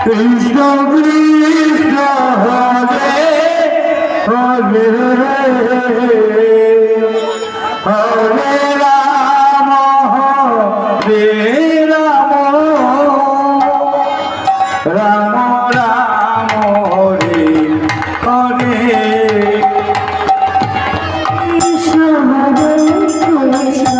Krishna Krishna Hare Hare Hare Ram Hare Ram Ram Ram Hare Hare Krishna Hare Krishna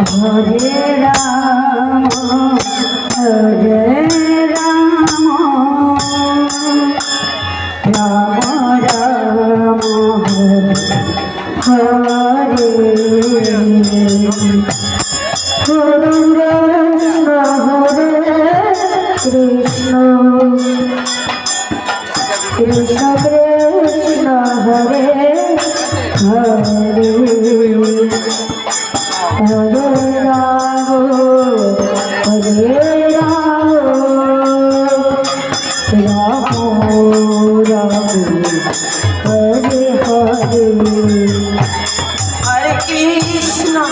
Hare Rama, Hare Rama, Rama Rama, Hare Krishna, Krishna Krishna, Hare Hare Hare Rama, Hare Rama, Rama Rama, Hare Hare. Hare Krishna,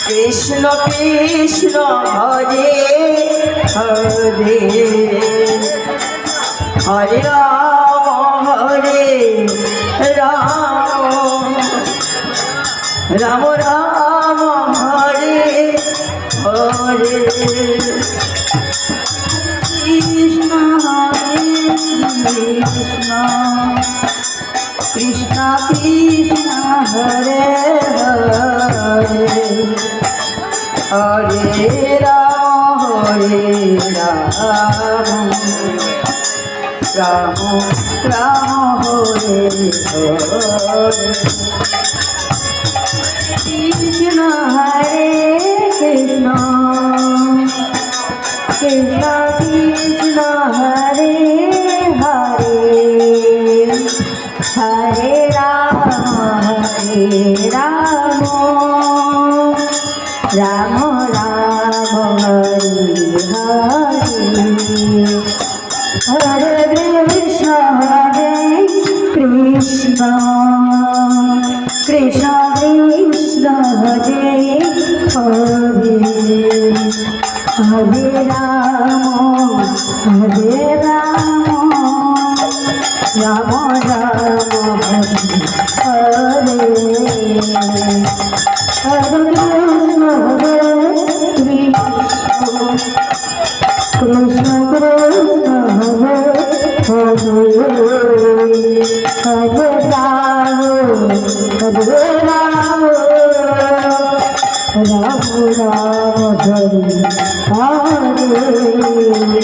Krishna Krishna, Hare Hare, Hare Rama, Hare Rama, Rama Rama, Hare Hare. Krishna Krishna, Krishna Krishna, Hare Hare, Hare Rama, Rama Rama, Hare Hare. Krishna Hare Krishna, Krishna Krishna, Hare Hare, Hare Rama, Rama Rama, Hare Hare. Hare Krishna, Krishna Krishna Krishna, Hare Hare, Hare Rama, Rama Rama, Hare Hare. Krishna Krishna, Hare Hare Rama, Hare Rama, Rama Rama, Hare Hare.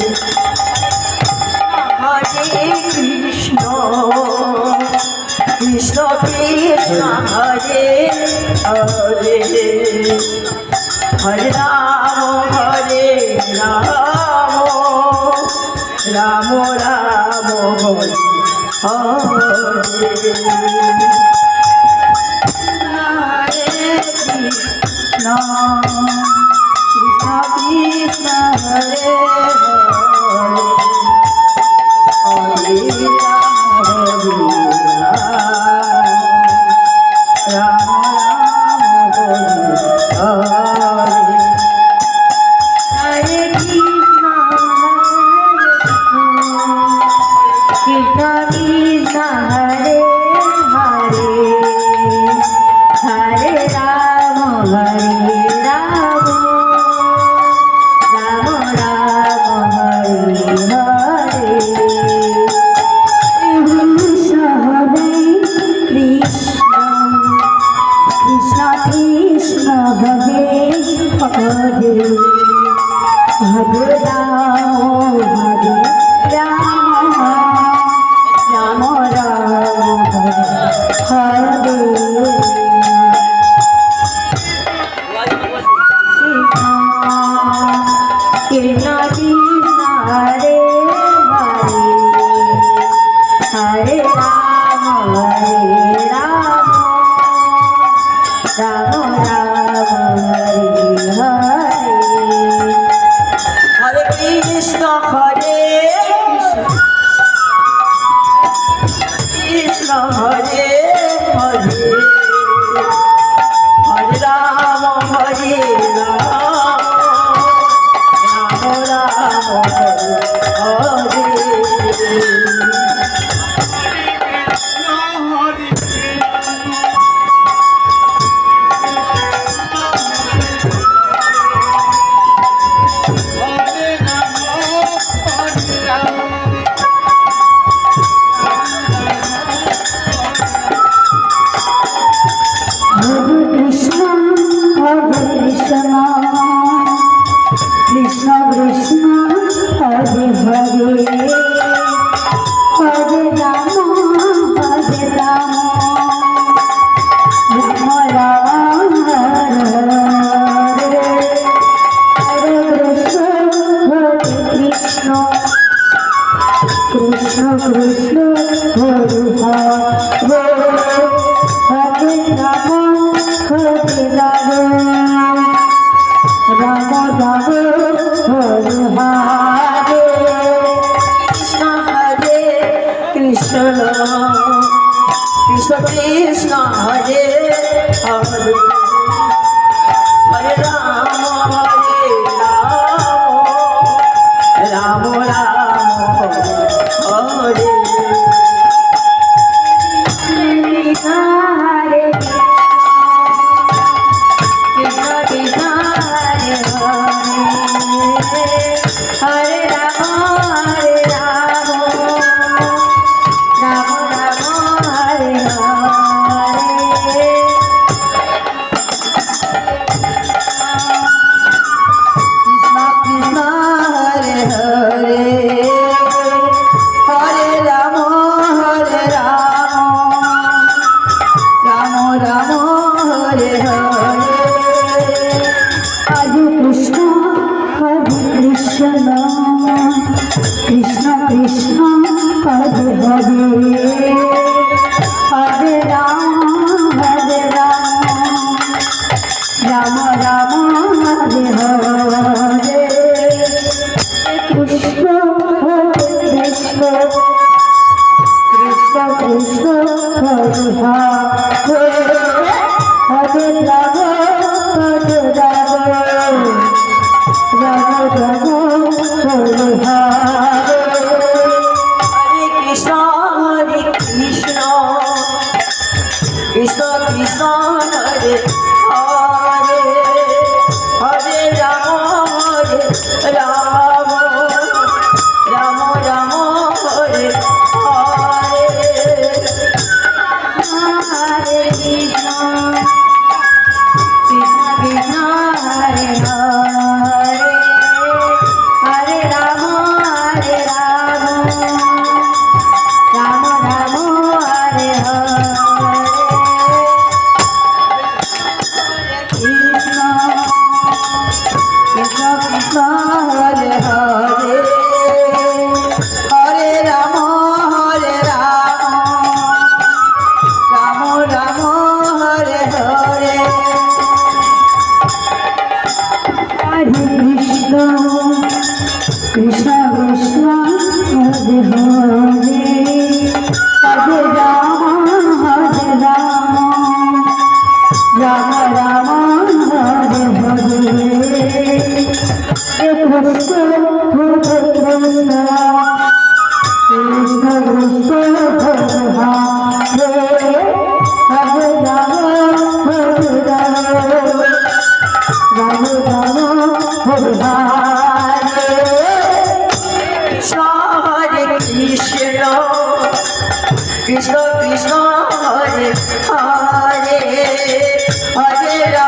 Hare Krishna, Krishna Krishna, Hare Hare, Hare Rama, Hare Rama, Rama Rama, Hare Hare. Krishna Krishna Krishna, Hare Hare, Hare Rama, Rama Rama, Hare Hare. Hare Krishna, Krishna Krishna, Hare Hare, Ram Hare Hare Krishna Hare Krishna Hare Hare Hare Ram Hare Ram Ram Ram Hare Hare Hare Krishna Krishna Krishna Hare Hare Hare Ram Ram Ram Hare Hare Krishna Krishna Krishna Hare Hare Hare Ram Ram Ram Hare Hare Krishna Hare Krishna Krishna Krishna Hare Hare Hare Ram Ram Ram Hare Hare Krishna Krishna Hare Hare Hare Ram Ram Ram Hare Hare Krishna Krishna Hare Hare Hare Ram Ram Ram Hare Hare Hare Krishna Krishna Krishna Hare Hare Hare Ram Ram Ram Hare Hare Krishna Krishna Krishna Krishna Hare Hare Hare Ram Ram Ram Hare Hare Hare Krishna Krishna Krishna Hare Hare Hare Ram Ram Ram Hare Hare Hare Krishna Krishna Krishna Hare Hare Hare Ram Ram Ram Hare Hare Krishna Krishna Krishna Hare Hare Hare Ram Ram Hare Hare Hare Krishna Krishna Krishna Hare Hare Hare Ram Ram Ram Hare Hare Krishna Krishna Krishna Krishna Hare Hare Hare Ram Ram Ram Hare Hare Hare Krishna Krishna Krishna Hare Hare Hare Ram